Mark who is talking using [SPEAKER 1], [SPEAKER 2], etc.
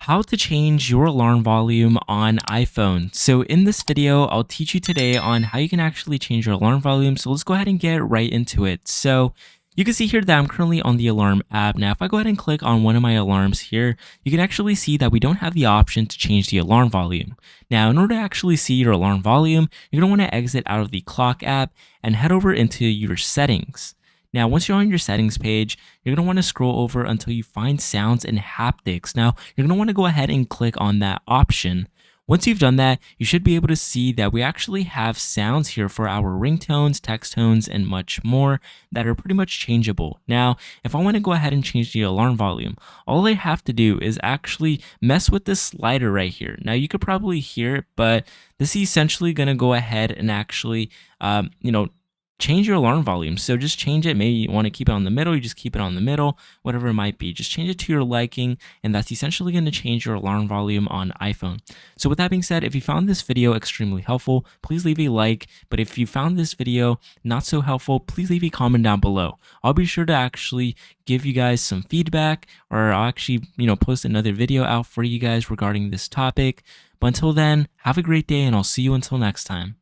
[SPEAKER 1] How to change your alarm volume on iPhone. So in this video, I'll teach you today on how you can actually change your alarm volume. So let's go ahead and get right into it. So you can see here that I'm currently on the alarm app. Now, if I go ahead and click on one of my alarms here, you can actually see that we don't have the option to change the alarm volume. Now, in order to actually see your alarm volume, you're going to want to exit out of the clock app and head over into your settings. Now, once you're on your settings page, you're going to want to scroll over until you find sounds and haptics. Now, you're going to want to go ahead and click on that option. Once you've done that, you should be able to see that we actually have sounds here for our ringtones, text tones, and much more that are pretty much changeable. Now, if I want to go ahead and change the alarm volume, all I have to do is actually mess with this slider right here. Now, you could probably hear it, but this is essentially going to go ahead and actually, change your alarm volume. So just change it. Maybe you want to keep it on the middle, you just keep it on the middle, whatever it might be. Just change it to your liking, and that's essentially going to change your alarm volume on iPhone. So with that being said, if you found this video extremely helpful, please leave a like. But if you found this video not so helpful, please leave a comment down below. I'll be sure to actually give you guys some feedback, or I'll actually, post another video out for you guys regarding this topic. But until then, have a great day, and I'll see you until next time.